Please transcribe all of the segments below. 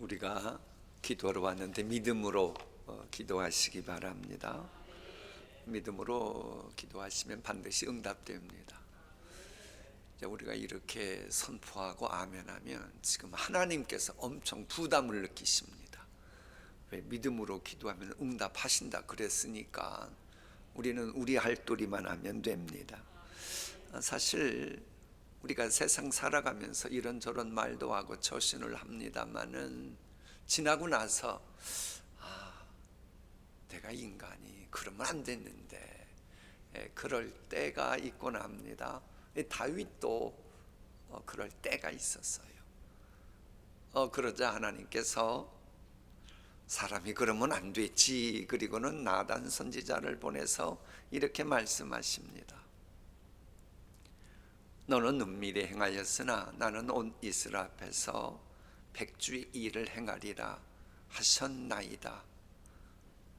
우리가 기도하러 왔는데 믿음으로 기도하시기 바랍니다. 믿음으로 기도하시면 반드시 응답됩니다. 우리가 이렇게 선포하고 아멘하면 지금 하나님께서 엄청 부담을 느끼십니다. 왜? 믿음으로 기도하면 응답하신다 그랬으니까 우리는 우리 할 도리만 하면 됩니다. 사실 우리가 세상 살아가면서 이런저런 말도 하고 처신을 합니다마는 지나고 나서 내가 인간이 그러면 안 됐는데 그럴 때가 있곤 합니다. 다윗도 그럴 때가 있었어요. 그러자 하나님께서 사람이 그러면 안 되지, 그리고는 나단 선지자를 보내서 이렇게 말씀하십니다. 너는 은밀히 행하였으나 나는 온 이스라엘 앞에서 백주의 일을 행하리라 하셨나이다.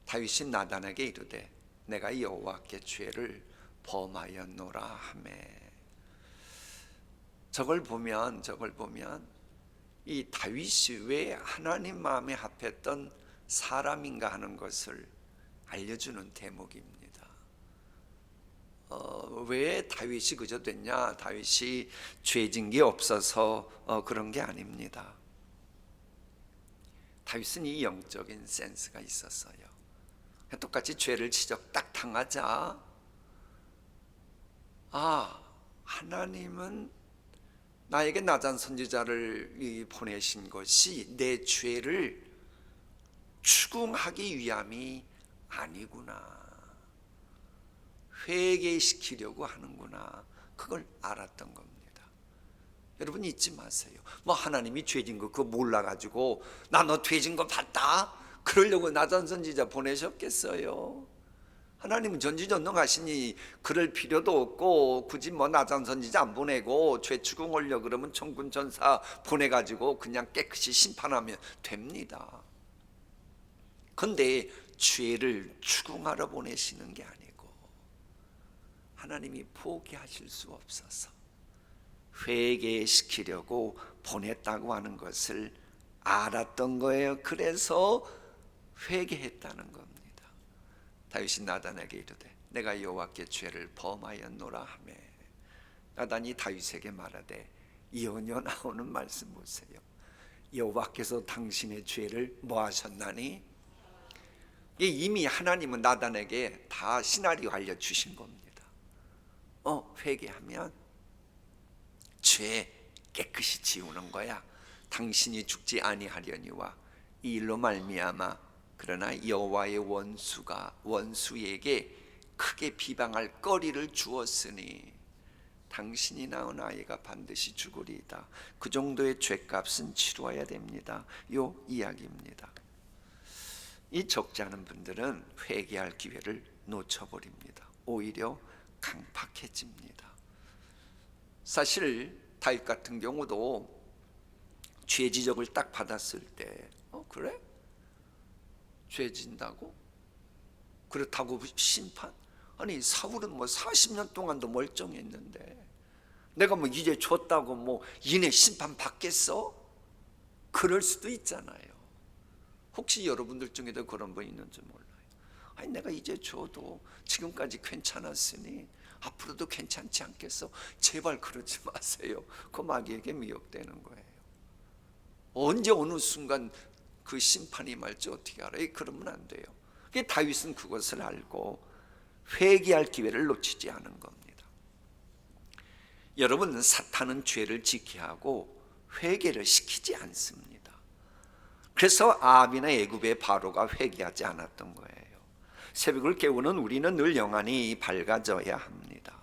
다윗이 나단에게 이르되 내가 여호와께 죄를 범하였노라 하매. 저걸 보면 이 다윗이 왜 하나님 마음에 합했던 사람인가 하는 것을 알려주는 대목입니다. 왜 다윗이 그저 됐냐? 다윗이 죄진 게 없어서 그런 게 아닙니다. 다윗은 이 영적인 센스가 있었어요. 똑같이 죄를 지적 딱 당하자, 하나님은 나에게 나단 선지자를 보내신 것이 내 죄를 추궁하기 위함이 아니구나, 회개시키려고 하는구나, 그걸 알았던 겁니다. 여러분 잊지 마세요. 하나님이 죄진 거 그거 몰라가지고 나 너 죄진 거 봤다 그러려고 나단 선지자 보내셨겠어요? 하나님은 전지전능하시니 그럴 필요도 없고 굳이 나단 선지자 안 보내고 죄 추궁하려고 그러면 천군 천사 보내가지고 그냥 깨끗이 심판하면 됩니다. 그런데 죄를 추궁하러 보내시는 게 아니고 하나님이 포기하실 수 없어서 회개시키려고 보냈다고 하는 것을 알았던 거예요. 그래서 회개했다는 겁니다. 다윗이 나단에게 이르되 내가 여호와께 죄를 범하였노라 하매. 나단이 다윗에게 말하되 이어녀 나오는 말씀 보세요. 여호와께서 당신의 죄를 뭐 하셨나니? 이미 하나님은 나단에게 다 시나리오 알려주신 겁니다. 회개하면 죄 깨끗이 지우는 거야. 당신이 죽지 아니하려니와 이 일로 말미암아 그러나 여호와의 원수에게 크게 비방할 거리를 주었으니 당신이 낳은 아이가 반드시 죽으리이다. 그 정도의 죄값은 치루어야 됩니다. 요 이야기입니다. 이 적지 않은 분들은 회개할 기회를 놓쳐버립니다. 오히려 강팍해집니다. 사실 다윗 같은 경우도 죄 지적을 딱 받았을 때 그래? 죄 진다고? 그렇다고 심판? 아니 사울은 40년 동안도 멀쩡했는데 내가 이제 줬다고 이내 심판 받겠어? 그럴 수도 있잖아요. 혹시 여러분들 중에도 그런 분 있는지 몰라요. 아니 내가 이제 줘도 지금까지 괜찮았으니 앞으로도 괜찮지 않겠어? 제발 그러지 마세요. 그 마귀에게 미혹되는 거예요. 언제 어느 순간 그 심판이 임할지 어떻게 알아요? 그러면 안 돼요. 다윗은 그것을 알고 회개할 기회를 놓치지 않은 겁니다. 여러분, 사탄은 죄를 지게 하고 회개를 시키지 않습니다. 그래서 아합이나 애굽의 바로가 회개하지 않았던 거예요. 새벽을 깨우는 우리는 늘 영안이 밝아져야 합니다.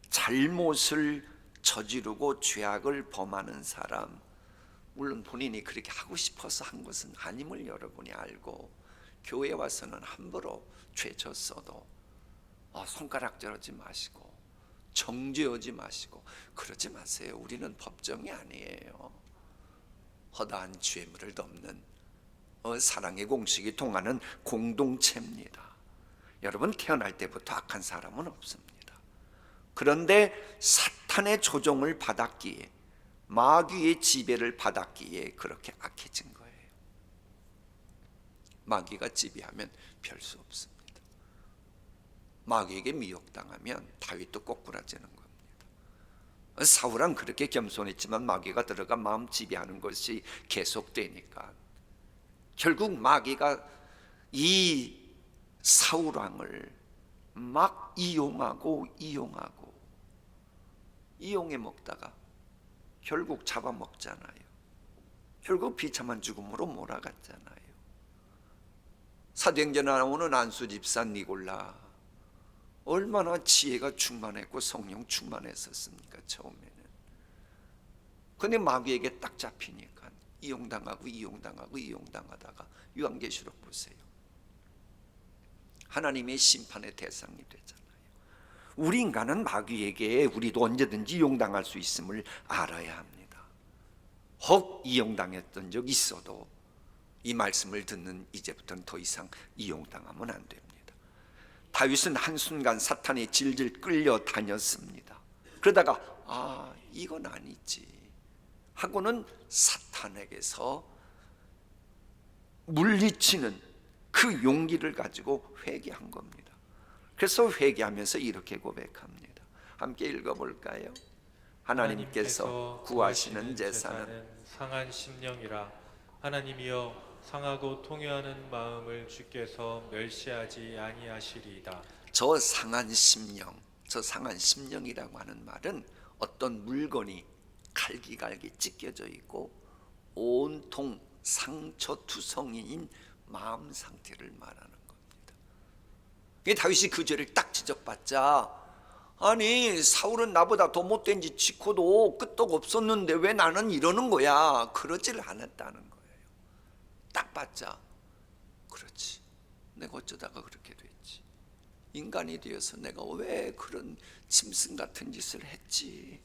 잘못을 저지르고 죄악을 범하는 사람, 물론 본인이 그렇게 하고 싶어서 한 것은 아님을 여러분이 알고 교회에 와서는 함부로 죄 졌어도 손가락질하지 마시고 정죄하지 마시고 그러지 마세요. 우리는 법정이 아니에요. 허다한 죄물을 덮는 사랑의 공식이 통하는 공동체입니다. 여러분 태어날 때부터 악한 사람은 없습니다. 그런데 사탄의 조종을 받았기에 마귀의 지배를 받았기에 그렇게 악해진 거예요. 마귀가 지배하면 별 수 없습니다. 마귀에게 미혹당하면 다윗도 꼬꾸라지는 겁니다. 사울은 그렇게 겸손했지만 마귀가 들어가 마음 지배하는 것이 계속되니까 결국 마귀가 이 사울왕을 막 이용해 먹다가 결국 잡아먹잖아요. 결국 비참한 죽음으로 몰아갔잖아요. 사도행전에 나오는 안수 집사 니골라, 얼마나 지혜가 충만했고 성령 충만했었습니까 처음에는. 근데 마귀에게 딱 잡히니까 이용당하다가 요한계시록 보세요. 하나님의 심판의 대상이 되잖아요. 우리 인간은 마귀에게 우리도 언제든지 이용당할 수 있음을 알아야 합니다. 혹 이용당했던 적 있어도 이 말씀을 듣는 이제부터는 더 이상 이용당하면 안 됩니다. 다윗은 한순간 사탄에 질질 끌려 다녔습니다. 그러다가 이건 아니지 하고는 사탄에게서 물리치는 그 용기를 가지고 회개한 겁니다. 그래서 회개하면서 이렇게 고백합니다. 함께 읽어볼까요? 하나님께서 구하시는 제사는 상한 심령이라. 하나님이여, 상하고 통회하는 마음을 주께서 멸시하지 아니하시리이다. 저 상한 심령이라고 하는 말은 어떤 물건이 갈기갈기 찢겨져 있고 온통 상처투성이인 마음 상태를 말하는 겁니다. 다윗이 그 죄를 딱 지적받자, 아니 사울은 나보다 더 못된 짓 짓고도 끄떡 없었는데 왜 나는 이러는 거야, 그러지를 않았다는 거예요. 딱 받자, 그렇지, 내가 어쩌다가 그렇게 됐지, 인간이 되어서 내가 왜 그런 짐승 같은 짓을 했지,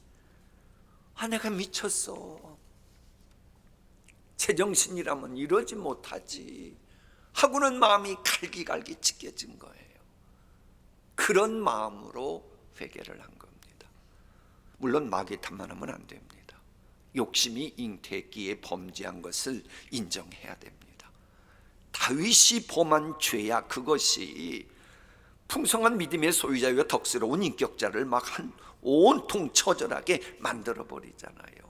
내가 미쳤어, 제정신이라면 이러지 못하지 하고는 마음이 갈기갈기 찢겨진 거예요. 그런 마음으로 회개를 한 겁니다. 물론 마귀 탐만하면 안 됩니다. 욕심이 잉태했기에 범죄한 것을 인정해야 됩니다. 다윗이 범한 죄야 그것이 풍성한 믿음의 소유자와 덕스러운 인격자를 막 온통 처절하게 만들어 버리잖아요.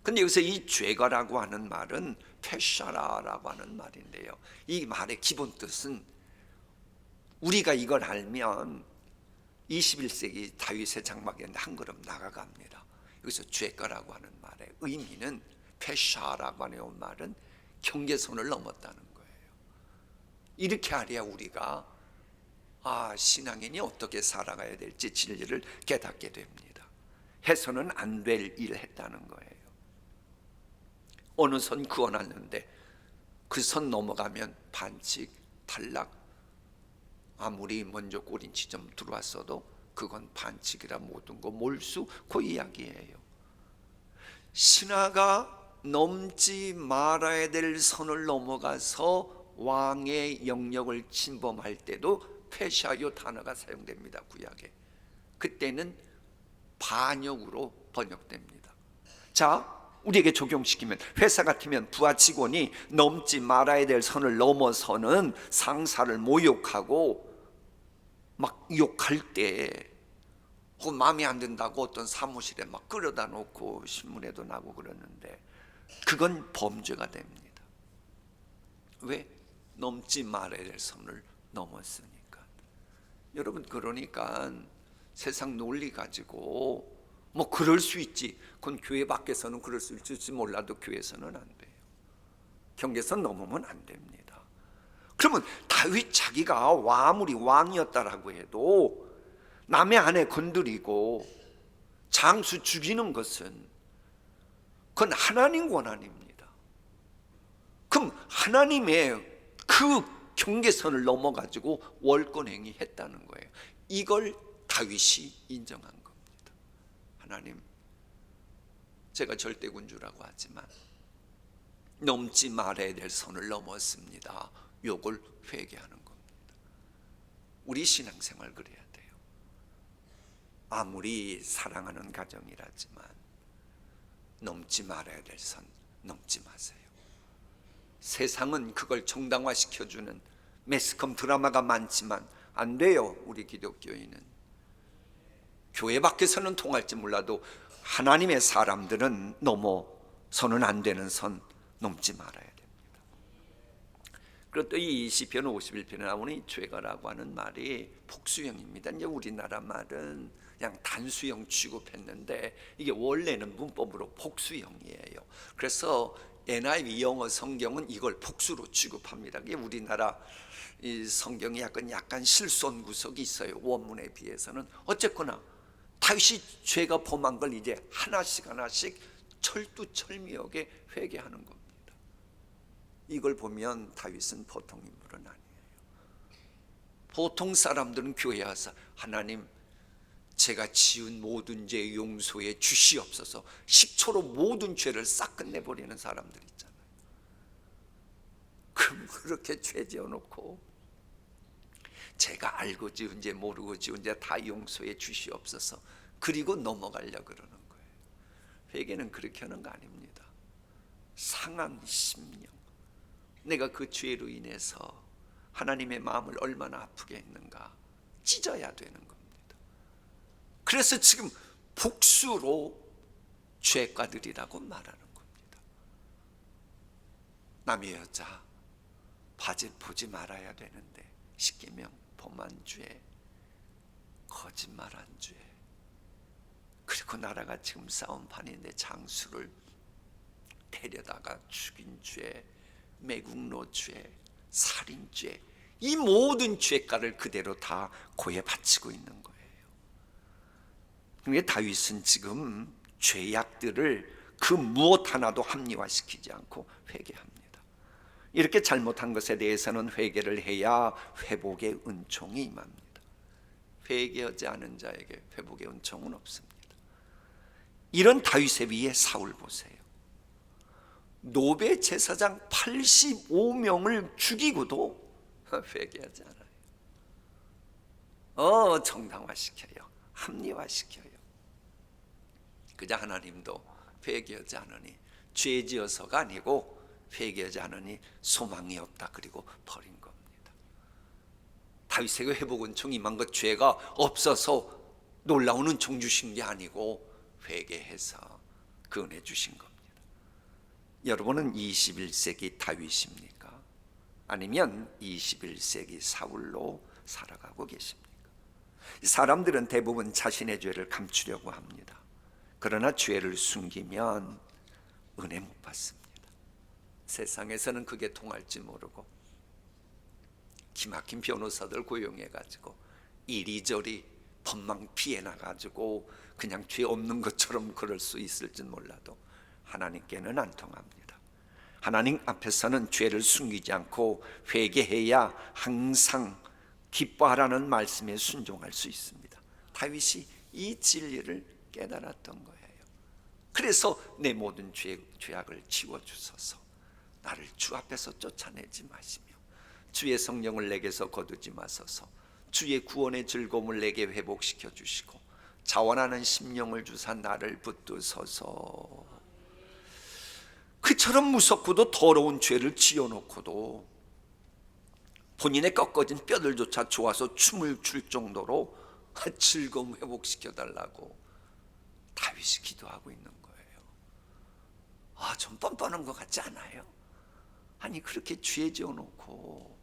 근데 여기서 이 죄가라고 하는 말은 페샤라라고 하는 말인데요, 이 말의 기본 뜻은 우리가 이걸 알면 21세기 다윗의 장막에 한 걸음 나가갑니다. 여기서 죄가라고 하는 말의 의미는, 페샤라고 하는 말은 경계선을 넘었다는 거예요. 이렇게 하려야 우리가 신앙인이 어떻게 살아가야 될지 진리를 깨닫게 됩니다. 해서는 안 될 일을 했다는 거예요. 어느 선 그어놨는데 그 선 넘어가면 반칙, 탈락, 아무리 먼저 꼬린 지점 들어왔어도 그건 반칙이라 모든 거 몰수, 그 이야기예요. 신하가 넘지 말아야 될 선을 넘어가서 왕의 영역을 침범할 때도 페샤요 단어가 사용됩니다. 구약에. 그때는 반역으로 번역됩니다. 자, 우리에게 적용시키면, 회사 같으면 부하 직원이 넘지 말아야 될 선을 넘어서는 상사를 모욕하고 막 욕할 때 마음에 안 든다고 어떤 사무실에 막 끌어다 놓고 신문에도 나고 그러는데 그건 범죄가 됩니다. 왜? 넘지 말아야 될 선을 넘었으니까. 여러분, 그러니까 세상 논리 가지고 뭐 그럴 수 있지, 그건 교회 밖에서는 그럴 수 있을지 몰라도 교회에서는 안 돼요. 경계선 넘으면 안 됩니다. 그러면 다윗 자기가 아무리 왕이었다라고 해도 남의 아내 건드리고 장수 죽이는 것은 그건 하나님 권한입니다. 그럼 하나님의 그 경계선을 넘어가지고 월권행위 했다는 거예요. 이걸 다윗이 인정한 겁니다. 하나님, 제가 절대군주라고 하지만 넘지 말아야 될 선을 넘었습니다. 요걸 회개하는 겁니다. 우리 신앙생활 그래야 돼요. 아무리 사랑하는 가정이라지만 넘지 말아야 될 선 넘지 마세요. 세상은 그걸 정당화시켜주는 매스컴 드라마가 많지만 안 돼요. 우리 기독교인은 교회 밖에서는 통할지 몰라도 하나님의 사람들은 넘어서는 안 되는 선 넘지 말아야 됩니다. 그리고 또 이 시편 51편에 나오는 이 죄가라고 하는 말이 복수형입니다. 이제 우리나라 말은 그냥 단수형 취급했는데 이게 원래는 문법으로 복수형이에요. 그래서 NIV 영어 성경은 이걸 복수로 취급합니다. 이게 우리나라 이 성경이 약간 실수한 구석이 있어요. 원문에 비해서는. 어쨌거나 다윗이 죄가 범한 걸 이제 하나씩 철두철미하게 회개하는 겁니다. 이걸 보면 다윗은 보통 인물은 아니에요. 보통 사람들은 교회에 와서 하나님 제가 지은 모든 죄 용서해 주시옵소서 10초로 모든 죄를 싹 끝내버리는 사람들 있잖아요. 그럼 그렇게 죄 지어놓고 제가 알고 지은 죄 모르고 지은 죄 다 용서해 주시옵소서 그리고 넘어가려고 그러는 거예요. 회개는 그렇게 하는 거 아닙니다. 상한 심령, 내가 그 죄로 인해서 하나님의 마음을 얼마나 아프게 했는가 찢어야 되는 겁니다. 그래서 지금 복수로 죄가들이라고 말하는 겁니다. 남의 여자 바지 보지 말아야 되는데 십계명 범한 죄, 거짓말한 죄, 그리고 나라가 지금 싸움판인데 장수를 데려다가 죽인 죄, 매국노죄, 살인죄, 이 모든 죄가를 그대로 다 고에 바치고 있는 거예요. 그런데 다윗은 지금 죄악들을 그 무엇 하나도 합리화시키지 않고 회개합니다. 이렇게 잘못한 것에 대해서는 회개를 해야 회복의 은총이 임합니다. 회개하지 않은 자에게 회복의 은총은 없습니다. 이런 다윗의 위에 사울 보세요. 노베 제사장 85명을 죽이고도 회개하지 않아요. 정당화시켜요. 합리화시켜요. 그저 하나님도 회개하지 않으니 죄지어서가 아니고 회개하지 않으니 소망이 없다 그리고 버린 겁니다. 다윗에게 회복 은총이 임한 것 죄가 없어서 놀라운 은총 주신 게 아니고 회개해서 그 은혜 주신 겁니다. 여러분은 21세기 다윗입니까? 아니면 21세기 사울로 살아가고 계십니까? 사람들은 대부분 자신의 죄를 감추려고 합니다. 그러나 죄를 숨기면 은혜 못 받습니다. 세상에서는 그게 통할지 모르고 기막힌 변호사들 고용해가지고 이리저리 법망 피해나가지고 그냥 죄 없는 것처럼 그럴 수 있을지 몰라도 하나님께는 안 통합니다. 하나님 앞에서는 죄를 숨기지 않고 회개해야 항상 기뻐하라는 말씀에 순종할 수 있습니다. 다윗이 이 진리를 깨달았던 거예요. 그래서 내 모든 죄악을 지워주소서, 나를 주 앞에서 쫓아내지 마시며 주의 성령을 내게서 거두지 마소서, 주의 구원의 즐거움을 내게 회복시켜 주시고 자원하는 심령을 주사 나를 붙드소서. 그처럼 무섭고도 더러운 죄를 지어놓고도 본인의 꺾어진 뼈들조차 좋아서 춤을 출 정도로 즐거움 회복시켜 달라고 다윗이 기도하고 있는 거예요. 좀 뻔뻔한 것 같지 않아요? 아니 그렇게 죄 지어놓고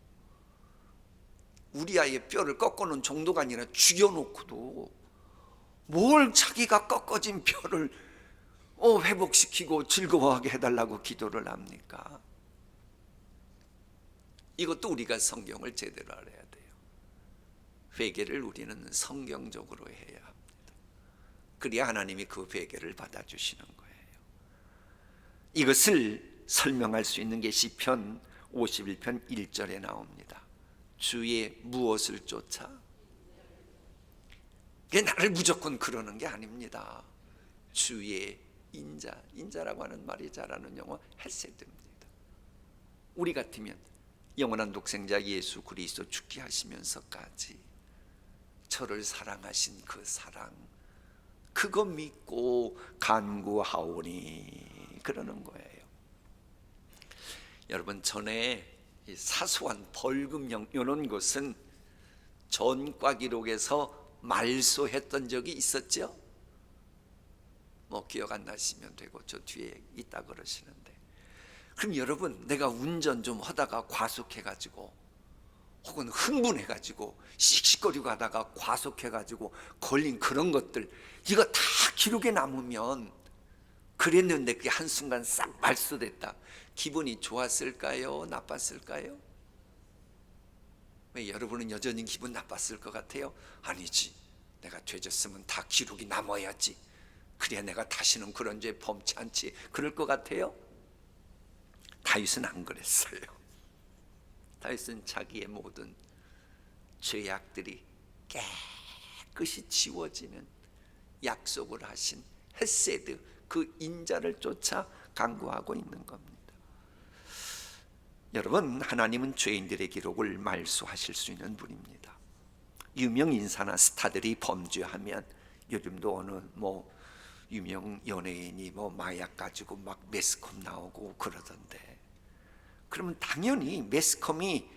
우리아의 뼈를 꺾어놓은 정도가 아니라 죽여놓고도 뭘 자기가 꺾어진 뼈를 회복시키고 즐거워하게 해달라고 기도를 합니까? 이것도 우리가 성경을 제대로 알아야 돼요. 회개를 우리는 성경적으로 해야 합니다. 그래야 하나님이 그 회개를 받아주시는 거예요. 이것을 설명할 수 있는 게 시편 51편 1절에 나옵니다. 주의 무엇을 쫓아? 그게 나를 무조건 그러는 게 아닙니다. 주의 인자라고 하는 말이 잘하는 영어 헤세드입니다. 우리 같으면 영원한 독생자 예수 그리스도 죽게 하시면서까지 저를 사랑하신 그 사랑, 그거 믿고 간구하오니 그러는 거예요. 여러분, 전에 이 사소한 벌금형 이런 것은 전과 기록에서 말소했던 적이 있었죠. 뭐 기억 안 나시면 되고 저 뒤에 있다 그러시는데, 그럼 여러분, 내가 운전 좀 하다가 과속해가지고 혹은 흥분해가지고 씩씩거리고 하다가 과속해가지고 걸린 그런 것들, 이거 다 기록에 남으면 그랬는데 그게 한순간 싹 말소됐다. 기분이 좋았을까요? 나빴을까요? 왜 여러분은 여전히 기분 나빴을 것 같아요? 아니지, 내가 죄졌으면 다 기록이 남아야지, 그래야 내가 다시는 그런 죄 범치 않지, 그럴 것 같아요? 다윗은 안 그랬어요. 다윗은 자기의 모든 죄악들이 깨끗이 지워지는 약속을 하신 헤세드, 그 인자를 쫓아 간구하고 있는 겁니다. 여러분, 하나님은 죄인들의 기록을 말소하실 수 있는 분입니다. 유명 인사나 스타들이 범죄하면, 요즘도 어느 유명 연예인이 마약 가지고 막 매스컴 나오고 그러던데, 그러면 당연히 매스컴이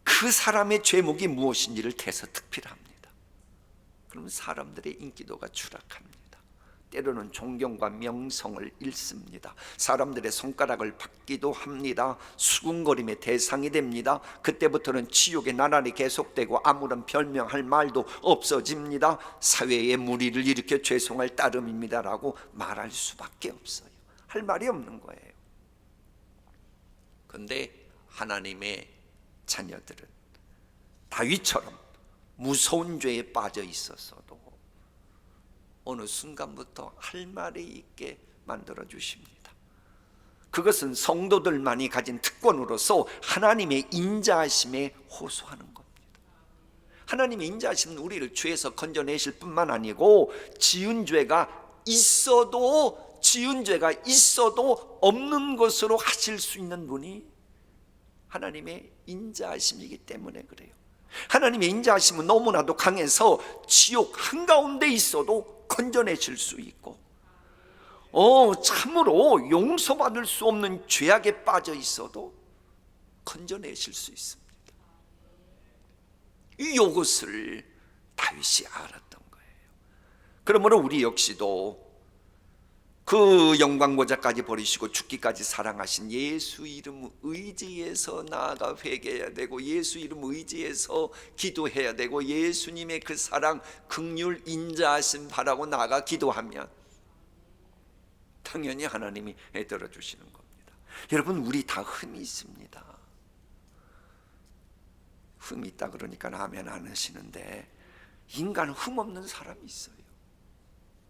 그 사람의 죄목이 무엇인지를 대서특필합니다. 그러면 사람들의 인기도가 추락합니다. 때로는 존경과 명성을 잃습니다. 사람들의 손가락을 받기도 합니다. 수군거림의 대상이 됩니다. 그때부터는 지옥의 나날이 계속되고 아무런 별명할 말도 없어집니다. 사회에 무리를 일으켜 죄송할 따름입니다라고 말할 수밖에 없어요. 할 말이 없는 거예요. 그런데 하나님의 자녀들은 다윗처럼 무서운 죄에 빠져 있었어도 어느 순간부터 할 말이 있게 만들어 주십니다. 그것은 성도들만이 가진 특권으로서 하나님의 인자하심에 호소하는 겁니다. 하나님의 인자하심은 우리를 죄에서 건져내실 뿐만 아니고, 지은 죄가 있어도 없는 것으로 하실 수 있는 분이 하나님의 인자하심이기 때문에 그래요. 하나님의 인자하심은 너무나도 강해서 지옥 한가운데 있어도 건져내실 수 있고, 참으로 용서받을 수 없는 죄악에 빠져 있어도 건져내실 수 있습니다. 이것을 다윗이 알았던 거예요. 그러므로 우리 역시도 그 영광보좌까지 버리시고 죽기까지 사랑하신 예수 이름 의지해서 나아가 회개해야 되고, 예수 이름 의지해서 기도해야 되고, 예수님의 그 사랑, 긍휼, 인자하심 바라고 나아가 기도하면 당연히 하나님이 들어주시는 겁니다. 여러분, 우리 다 흠이 있습니다. 흠이 있다 그러니까 아멘 안 하시는데, 인간은 흠 없는 사람이 있어요?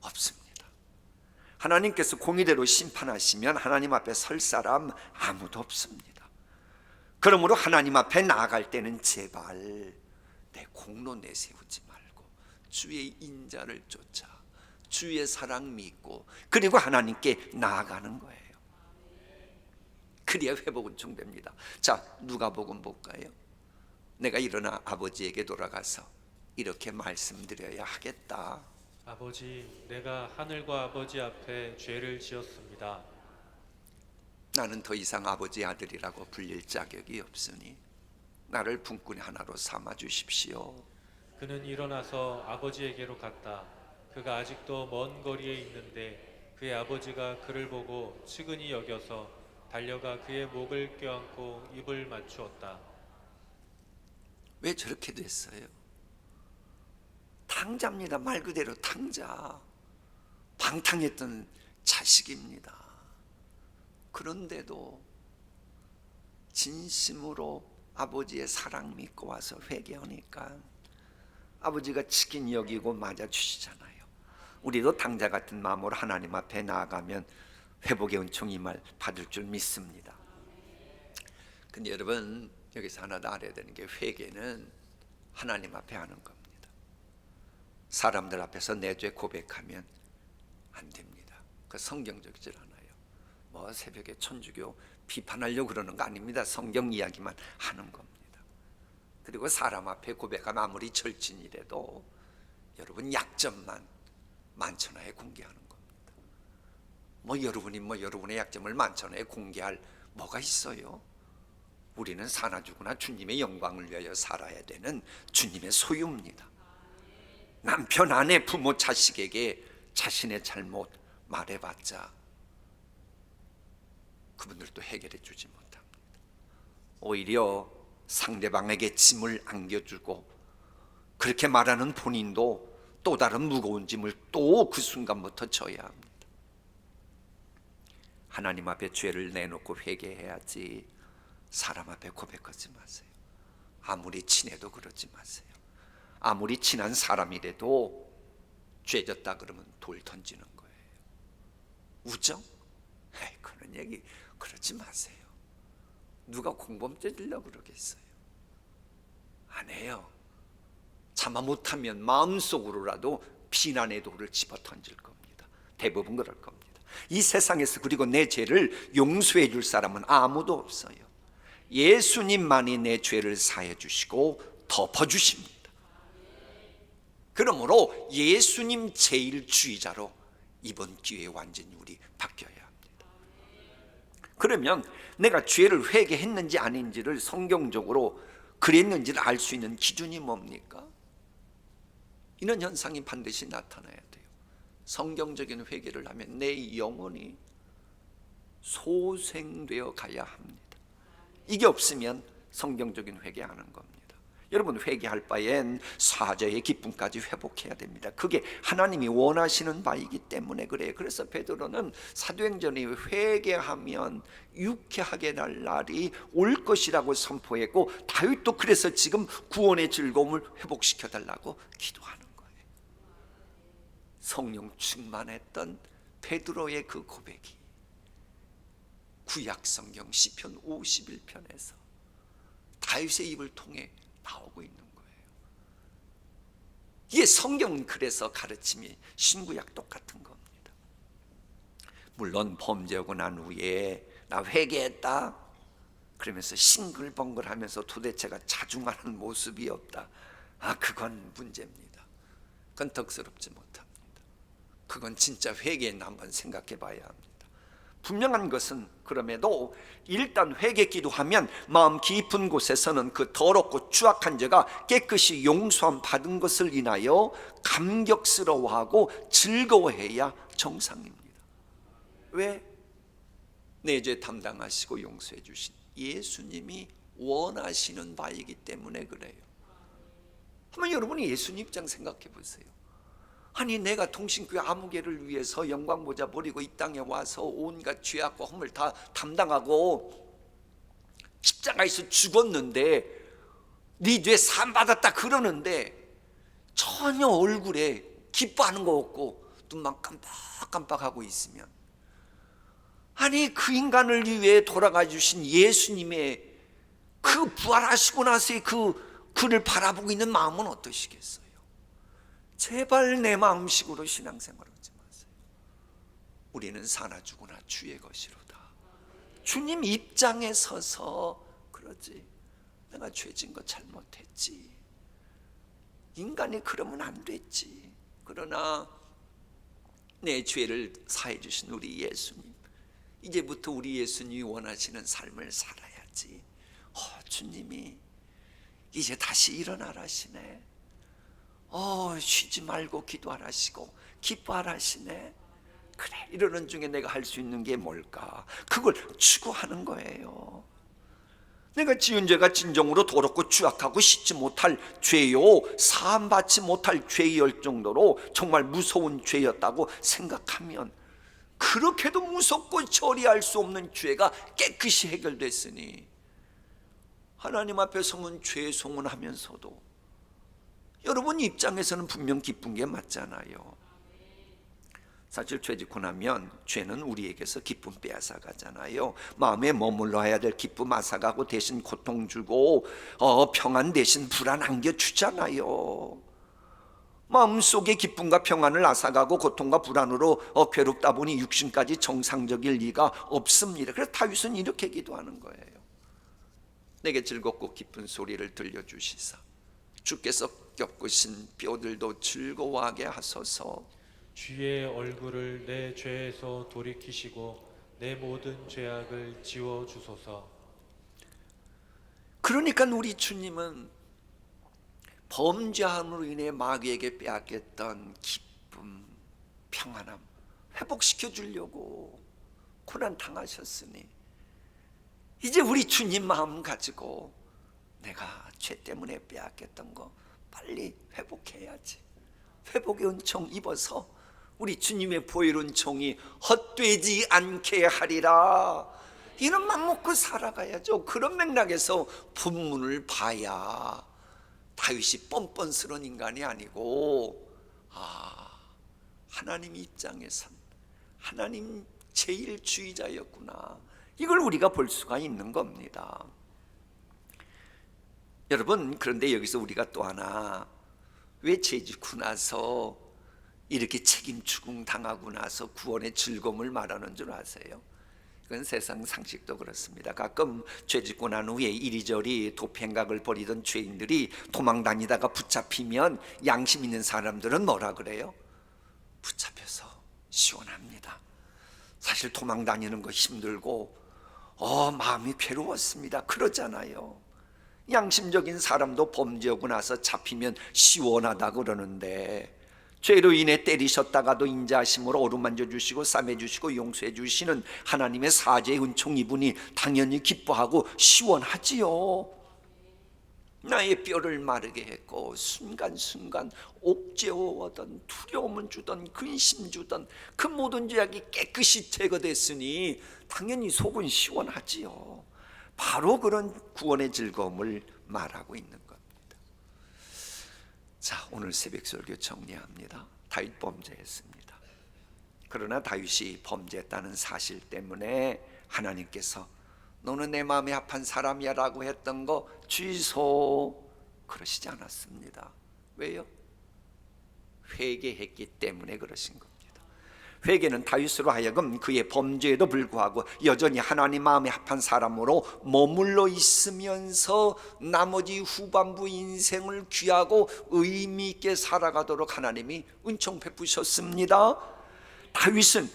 없습니다. 하나님께서 공의대로 심판하시면 하나님 앞에 설 사람 아무도 없습니다. 그러므로 하나님 앞에 나아갈 때는 제발 내 공로 내세우지 말고 주의 인자를 쫓아 주의 사랑 믿고, 그리고 하나님께 나아가는 거예요. 그래야 회복은 충됩니다. 자, 누가복음 볼까요? 내가 일어나 아버지에게 돌아가서 이렇게 말씀드려야 하겠다. 아버지, 내가 하늘과 아버지 앞에 죄를 지었습니다. 나는 더 이상 아버지 아들이라고 불릴 자격이 없으니 나를 분꾼 하나로 삼아 주십시오. 그는 일어나서 아버지에게로 갔다. 그가 아직도 먼 거리에 있는데 그의 아버지가 그를 보고 측은히 여겨서 달려가 그의 목을 껴안고 입을 맞추었다. 왜 저렇게 됐어요? 탕자입니다. 말 그대로 탕자. 방탕했던 자식입니다. 그런데도 진심으로 아버지의 사랑 믿고 와서 회개하니까 아버지가 치킨 여기고 맞아주시잖아요. 우리도 탕자 같은 마음으로 하나님 앞에 나아가면 회복의 은총이 말 받을 줄 믿습니다. 근데 여러분, 여기서 하나 더 알아야 되는 게, 회개는 하나님 앞에 하는 겁니다. 사람들 앞에서 내 죄 고백하면 안 됩니다. 그 성경적이질 않아요. 새벽에 천주교 비판하려고 그러는 거 아닙니다. 성경 이야기만 하는 겁니다. 그리고 사람 앞에 고백하면 아무리 절친이라도 여러분 약점만 만천하에 공개하는 겁니다. 여러분이 여러분의 약점을 만천하에 공개할 뭐가 있어요? 우리는 사나 죽으나 주님의 영광을 위하여 살아야 되는 주님의 소유입니다. 남편, 아내, 부모, 자식에게 자신의 잘못 말해봤자 그분들도 해결해 주지 못합니다. 오히려 상대방에게 짐을 안겨주고 그렇게 말하는 본인도 또 다른 무거운 짐을 또 그 순간부터 져야 합니다. 하나님 앞에 죄를 내놓고 회개해야지 사람 앞에 고백하지 마세요. 아무리 친해도 그러지 마세요. 아무리 친한 사람이라도 죄졌다 그러면 돌 던지는 거예요. 우정? 그런 얘기 그러지 마세요. 누가 공범죄 지려고 그러겠어요? 안 해요. 차마 못하면 마음속으로라도 비난의 돌을 집어 던질 겁니다. 대부분 그럴 겁니다. 이 세상에서 그리고 내 죄를 용서해 줄 사람은 아무도 없어요. 예수님만이 내 죄를 사해 주시고 덮어 주십니다. 그러므로 예수님 제일주의자로 이번 기회에 완전히 우리 바뀌어야 합니다. 그러면 내가 죄를 회개했는지 아닌지를 성경적으로 그랬는지를 알 수 있는 기준이 뭡니까? 이런 현상이 반드시 나타나야 돼요. 성경적인 회개를 하면 내 영혼이 소생되어 가야 합니다. 이게 없으면 성경적인 회개하는 겁니다. 여러분, 회개할 바엔 사죄의 기쁨까지 회복해야 됩니다. 그게 하나님이 원하시는 바이기 때문에 그래요. 그래서 베드로는 사도행전에 회개하면 유쾌하게 날 날이 올 것이라고 선포했고, 다윗도 그래서 지금 구원의 즐거움을 회복시켜 달라고 기도하는 거예요. 성령 충만했던 베드로의 그 고백이 구약성경 시편 51편에서 다윗의 입을 통해 나오고 있는 거예요. 이게 성경은 그래서 가르침이 신구약 똑같은 겁니다. 물론 범죄하고 난 후에 나 회개했다 그러면서 싱글벙글하면서 도대체가 자중하는 모습이 없다, 그건 문제입니다. 그건 덕스럽지 못합니다. 그건 진짜 회개했나 한번 생각해 봐야 합니다. 분명한 것은 그럼에도 일단 회개 기도하면 마음 깊은 곳에서는 그 더럽고 추악한 죄가 깨끗이 용서함 받은 것을 인하여 감격스러워하고 즐거워해야 정상입니다. 왜? 내 죄 담당하시고 용서해 주신 예수님이 원하시는 바이기 때문에 그래요. 한번 여러분이 예수님 입장 생각해 보세요. 아니, 내가 통신교회 아무개를 위해서 영광모자 버리고 이 땅에 와서 온갖 죄악과 허물 다 담당하고 십자가에서 죽었는데 네 죄 사함 받았다 그러는데 전혀 얼굴에 기뻐하는 거 없고 눈만 깜빡깜빡하고 있으면, 아니, 그 인간을 위해 돌아가 주신 예수님의 그 부활하시고 나서의 그를 바라보고 있는 마음은 어떠시겠어요? 제발 내 마음식으로 신앙생활하지 마세요. 우리는 사나 죽으나 주의 것이로다. 주님 입장에 서서 그러지, 내가 죄진 거 잘못했지, 인간이 그러면 안 됐지, 그러나 내 죄를 사해 주신 우리 예수님, 이제부터 우리 예수님이 원하시는 삶을 살아야지. 주님이 이제 다시 일어나라시네. 쉬지 말고 기도하라시고 기뻐하라시네. 그래, 이러는 중에 내가 할 수 있는 게 뭘까? 그걸 추구하는 거예요. 내가 지은 죄가 진정으로 더럽고 추악하고 씻지 못할 죄요, 사함받지 못할 죄일 정도로 정말 무서운 죄였다고 생각하면, 그렇게도 무섭고 처리할 수 없는 죄가 깨끗이 해결됐으니 하나님 앞에 서면 죄송은하면서도 여러분 입장에서는 분명 기쁜 게 맞잖아요. 사실 죄 짓고 나면 죄는 우리에게서 기쁨 빼앗아 가잖아요. 마음에 머물러야 될 기쁨 앗아가고 대신 고통 주고 평안 대신 불안 안겨주잖아요. 마음속의 기쁨과 평안을 앗아가고 고통과 불안으로 괴롭다 보니 육신까지 정상적일 리가 없습니다. 그래서 다윗은 이렇게 기도하는 거예요. 내게 즐겁고 기쁜 소리를 들려주시사 주께서 겪으신 뼈들도 즐거워하게 하소서. 주의 얼굴을 내 죄에서 돌이키시고 내 모든 죄악을 지워 주소서. 그러니까 우리 주님은 범죄함으로 인해 마귀에게 빼앗겼던 기쁨, 평안함 회복시켜 주려고 고난 당하셨으니 이제 우리 주님 마음 가지고 내가 죄 때문에 빼앗겼던 거 빨리 회복해야지. 회복의 은총 입어서 우리 주님의 보혈 은총이 헛되지 않게 하리라. 이런 맘 먹고 살아가야죠. 그런 맥락에서 본문을 봐야 다윗이 뻔뻔스러운 인간이 아니고 하나님 입장에선 하나님 제일주의자였구나, 이걸 우리가 볼 수가 있는 겁니다. 여러분, 그런데 여기서 우리가 또 하나, 왜 죄 짓고 나서 이렇게 책임 추궁 당하고 나서 구원의 즐거움을 말하는 줄 아세요? 그건 세상 상식도 그렇습니다. 가끔 죄 짓고 난 후에 이리저리 도피행각을 벌이던 죄인들이 도망 다니다가 붙잡히면 양심 있는 사람들은 뭐라 그래요? 붙잡혀서 시원합니다. 사실 도망 다니는 거 힘들고 마음이 괴로웠습니다. 그러잖아요. 양심적인 사람도 범죄하고 나서 잡히면 시원하다 그러는데, 죄로 인해 때리셨다가도 인자하심으로 어루만져 주시고 싸매 주시고 용서해 주시는 하나님의 사죄의 은총 이분이 당연히 기뻐하고 시원하지요. 나의 뼈를 마르게 했고 순간순간 옥죄어오던 두려움을 주던 근심 주던 그 모든 죄악이 깨끗이 제거됐으니 당연히 속은 시원하지요. 바로 그런 구원의 즐거움을 말하고 있는 겁니다. 자, 오늘 새벽 설교 정리합니다. 다윗 범죄했습니다. 그러나 다윗이 범죄했다는 사실 때문에 하나님께서 너는 내 마음에 합한 사람이야 라고 했던 거 취소, 그러시지 않았습니다. 왜요? 회개했기 때문에 그러신 겁니다. 회개는 다윗으로 하여금 그의 범죄에도 불구하고 여전히 하나님 마음에 합한 사람으로 머물러 있으면서 나머지 후반부 인생을 귀하고 의미 있게 살아가도록 하나님이 은총 베푸셨습니다. 다윗은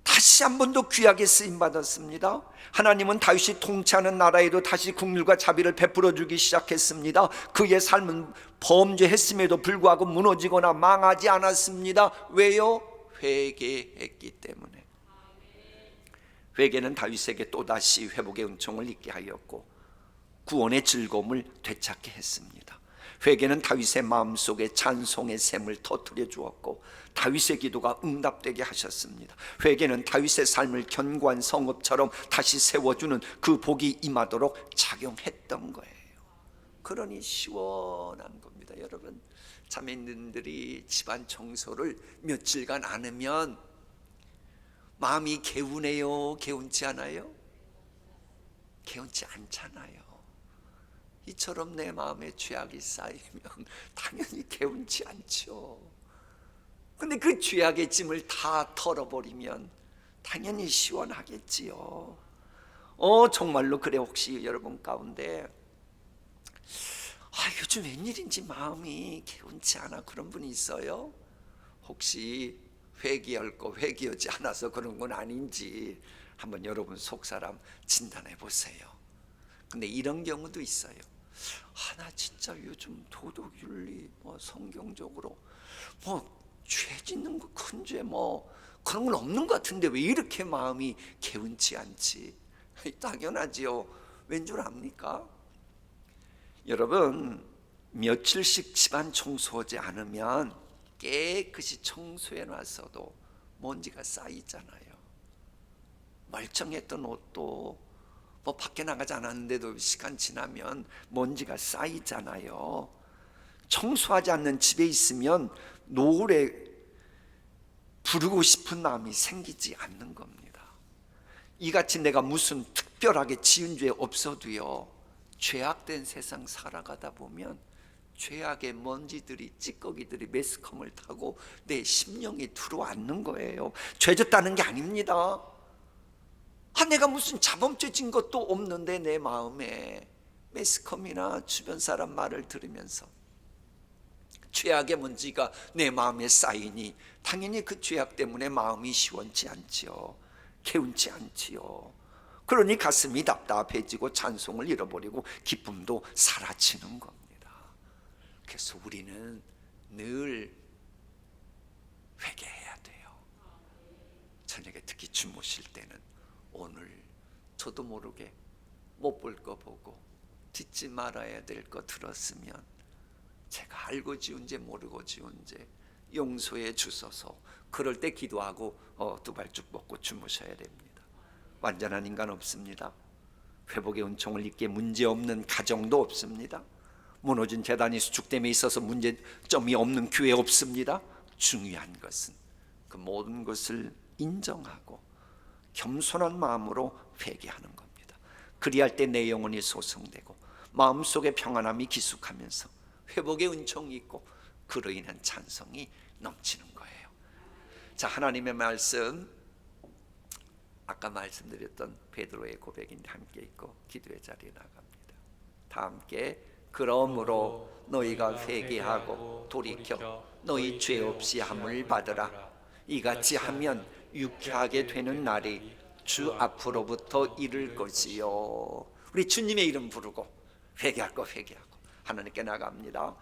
다시 한 번 더 귀하게 쓰임받았습니다. 하나님은 다윗이 통치하는 나라에도 다시 긍휼과 자비를 베풀어 주기 시작했습니다. 그의 삶은 범죄했음에도 불구하고 무너지거나 망하지 않았습니다. 왜요? 회개했기 때문에. 회개는 다윗에게 또다시 회복의 은총을 있게 하였고 구원의 즐거움을 되찾게 했습니다. 회개는 다윗의 마음속에 찬송의 샘을 터뜨려 주었고 다윗의 기도가 응답되게 하셨습니다. 회개는 다윗의 삶을 견고한 성읍처럼 다시 세워주는 그 복이 임하도록 작용했던 거예요. 그러니 시원한 겁니다. 여러분, 자매님들이 집안 청소를 며칠간 안 하면 마음이 개운해요? 개운치 않아요? 개운치 않잖아요. 이처럼 내 마음에 죄악이 쌓이면 당연히 개운치 않죠. 근데 그 죄악의 짐을 다 털어버리면 당연히 시원하겠지요. 정말로 그래. 혹시 여러분 가운데 요즘 웬일인지 마음이 개운치 않아, 그런 분이 있어요? 혹시 회개할 거 회개하지 않아서 그런 건 아닌지 한번 여러분 속사람 진단해 보세요. 근데 이런 경우도 있어요. 나 진짜 요즘 도덕윤리 성경적으로 죄 짓는 거 큰 죄 그런 건 없는 것 같은데 왜 이렇게 마음이 개운치 않지? 당연하지요. 왠 줄 압니까? 여러분, 며칠씩 집안 청소하지 않으면 깨끗이 청소해 놨어도 먼지가 쌓이잖아요. 멀쩡했던 옷도 밖에 나가지 않았는데도 시간 지나면 먼지가 쌓이잖아요. 청소하지 않는 집에 있으면 노을에 부르고 싶은 마음이 생기지 않는 겁니다. 이같이 내가 무슨 특별하게 지은 죄 없어도요, 죄악된 세상 살아가다 보면 죄악의 먼지들이, 찌꺼기들이 매스컴을 타고 내 심령에 들어앉는 거예요. 죄졌다는 게 아닙니다. 내가 무슨 자범죄 진 것도 없는데 내 마음에 매스컴이나 주변 사람 말을 들으면서 죄악의 먼지가 내 마음에 쌓이니 당연히 그 죄악 때문에 마음이 시원치 않지요. 개운치 않지요. 그러니 가슴이 답답해지고 찬송을 잃어버리고 기쁨도 사라지는 겁니다. 그래서 우리는 늘 회개해야 돼요. 저녁에 특히 주무실 때는 오늘 저도 모르게 못 볼 거 보고 듣지 말아야 될 거 들었으면 제가 알고 지은 죄 모르고 지은 죄 용서해 주소서. 그럴 때 기도하고 두 발쭉 뻗고 주무셔야 됩니다. 완전한 인간 없습니다. 회복의 은총을 입기에 문제없는 가정도 없습니다. 무너진 재단이 수축됨에 있어서 문제점이 없는 교회 없습니다. 중요한 것은 그 모든 것을 인정하고 겸손한 마음으로 회개하는 겁니다. 그리할 때 내 영혼이 소성되고 마음속에 평안함이 기숙하면서 회복의 은총이 있고 그로 인한 찬송이 넘치는 거예요. 자, 하나님의 말씀 아까 말씀드렸던 베드로의 고백인데 함께 읽고 기도의 자리에 나갑니다. 다 함께 그러므로 너희가 회개하고 돌이켜 너희 죄 없이 함을 받으라. 이같이 하면 유쾌하게 되는 날이 주 앞으로부터 이를 것이요. 우리 주님의 이름 부르고 회개할 거 회개하고 하나님께 나갑니다.